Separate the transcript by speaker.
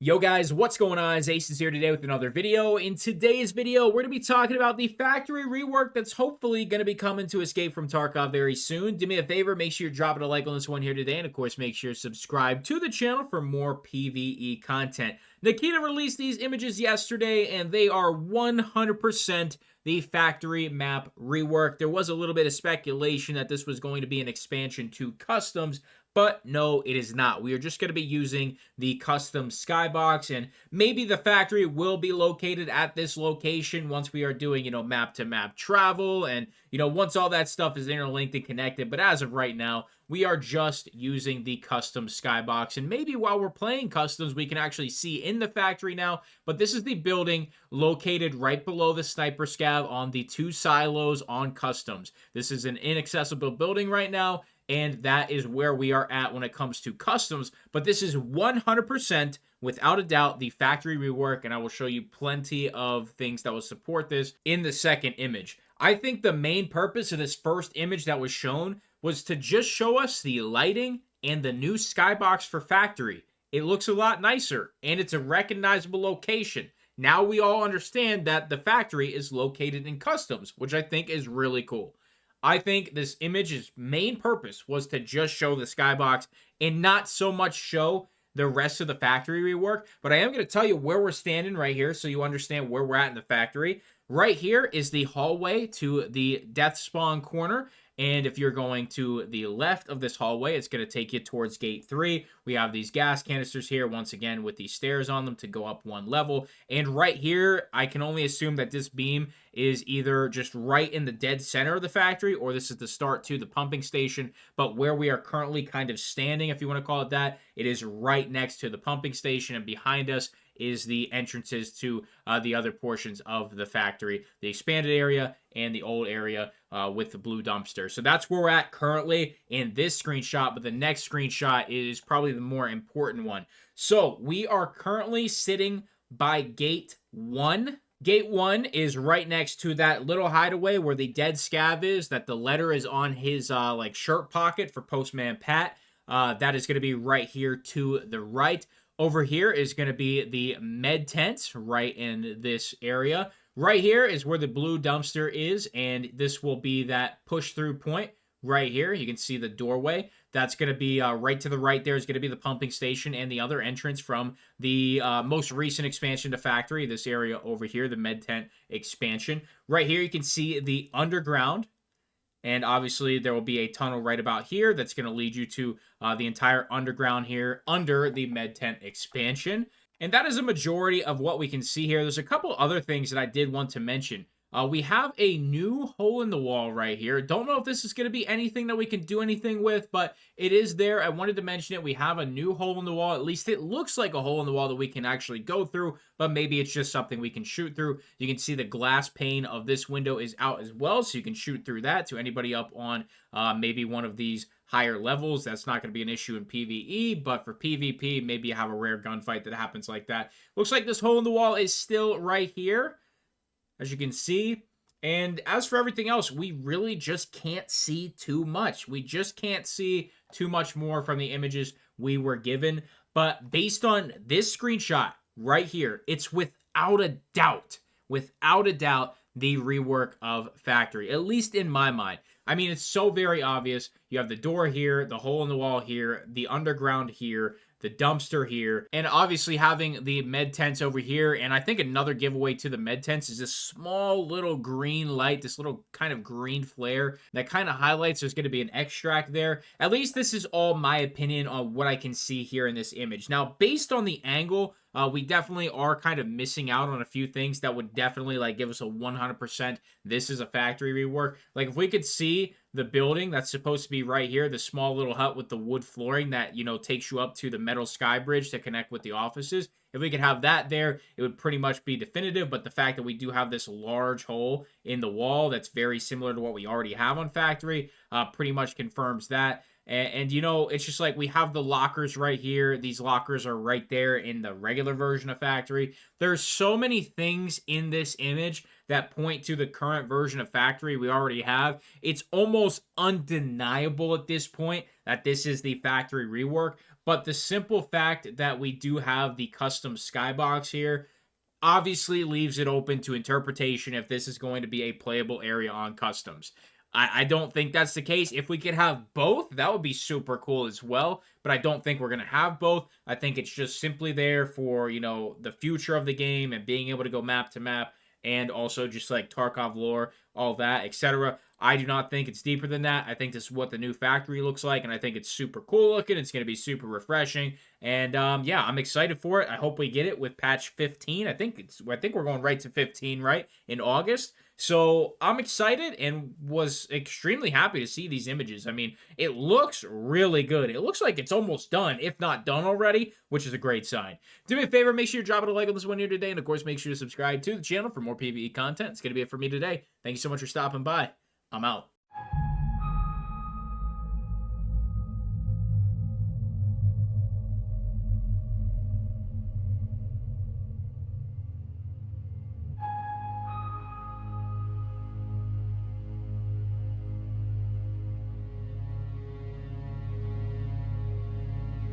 Speaker 1: Yo guys, what's going on? It's Acez here today with another video. In today's video, we're going to be talking about the factory rework that's hopefully going to be coming to Escape from Tarkov very soon. Do me a favor, make sure you're dropping a like on this one here today, and of course, make sure you subscribe to the channel for more PvE content. Nikita released these images yesterday, and they are 100% the factory map rework. There was a little bit of speculation that this was going to be an expansion to customs, but no, it is not. We are just going to be using the custom skybox, and maybe the factory will be located at this location once we are doing, map-to-map travel, and, once all that stuff is interlinked and connected. But as of right now, we are just using the custom skybox, and maybe while we're playing customs, we can actually see in the factory now. But this is the building located right below the sniper scav on the 2 silos on customs. This is an inaccessible building right now, and that is where we are at when it comes to customs. But this is 100%, without a doubt, the factory rework, and I will show you plenty of things that will support this in the second image. I think the main purpose of this first image that was shown was to just show us the lighting and the new skybox for factory. It looks a lot nicer, and it's a recognizable location. Now we all understand that the factory is located in customs, which I think is really cool. I think this image's main purpose was to just show the skybox and not so much show the rest of the factory rework. But I am going to tell you where we're standing right here so you understand where we're at in the factory. Right here is the hallway to the death spawn corner. And if you're going to the left of this hallway, it's going to take you towards gate 3. We have these gas canisters here, once again, with these stairs on them to go up 1 level. And right here, I can only assume that this beam is either just right in the dead center of the factory, or this is the start to the pumping station. But where we are currently kind of standing, if you want to call it that, it is right next to the pumping station, and behind us is the entrances to the other portions of the factory, the expanded area and the old area with the blue dumpster. So that's where we're at currently in this screenshot, but the next screenshot is probably the more important one. So we are currently sitting by gate 1. Gate 1 is right next to that little hideaway where the dead scav is, that the letter is on his shirt pocket for Postman Pat. That is going to be right here to the right. Over here is going to be the med tents right in this area. Right here is where the blue dumpster is, and this will be that push-through point right here. You can see the doorway. That's going to be right to the right there is going to be the pumping station and the other entrance from the most recent expansion to factory, this area over here, the med tent expansion. Right here you can see the underground. And obviously, there will be a tunnel right about here that's going to lead you to the entire underground here under the med tent expansion. And that is a majority of what we can see here. There's a couple other things that I did want to mention. We have a new hole in the wall right here. Don't know if this is going to be anything that we can do anything with, but it is there. I wanted to mention it. We have a new hole in the wall. At least it looks like a hole in the wall that we can actually go through, but maybe it's just something we can shoot through. You can see the glass pane of this window is out as well, so you can shoot through that to anybody up on maybe one of these higher levels. That's not going to be an issue in PvE, but for PvP, maybe you have a rare gunfight that happens like that. Looks like this hole in the wall is still right here, as you can see. And as for everything else, we really just can't see too much. We just can't see too much more from the images we were given. But based on this screenshot right here, it's without a doubt, the rework of factory, at least in my mind. I mean, it's so very obvious. You have the door here, the hole in the wall here, the underground here, the dumpster here, and obviously having the med tents over here. And I think another giveaway to the med tents is this small little green light, this little kind of green flare that kind of highlights there's going to be an extract there. At least this is all my opinion on what I can see here in this image. Now, based on the angle, we definitely are kind of missing out on a few things that would definitely give us a 100% this is a factory rework. Like if we could see the building that's supposed to be right here, the small little hut with the wood flooring that, takes you up to the metal sky bridge to connect with the offices. If we could have that there, it would pretty much be definitive. But the fact that we do have this large hole in the wall that's very similar to what we already have on factory pretty much confirms that. And it's just like we have the lockers right here. These lockers are right there in the regular version of factory. There's so many things in this image that point to the current version of factory we already have. It's almost undeniable at this point that this is the factory rework. but the simple fact that we do have the custom skybox here obviously leaves it open to interpretation if this is going to be a playable area on customs. I don't think that's the case. If we could have both, that would be super cool as well. But I don't think we're going to have both. I think it's just simply there for, the future of the game and being able to go map to map and also just like Tarkov lore, all that, etc. I do not think it's deeper than that. I think this is what the new factory looks like, and I think it's super cool looking. It's going to be super refreshing, and yeah, I'm excited for it. I hope we get it with patch 15. I think we're going right to 15 right in August. So I'm excited and was extremely happy to see these images. I mean, it looks really good. It looks like it's almost done, if not done already, which is a great sign. Do me a favor, make sure you drop it a like on this one here today, and of course, make sure to subscribe to the channel for more PvE content. It's going to be it for me today. Thank you so much for stopping by. I'm out.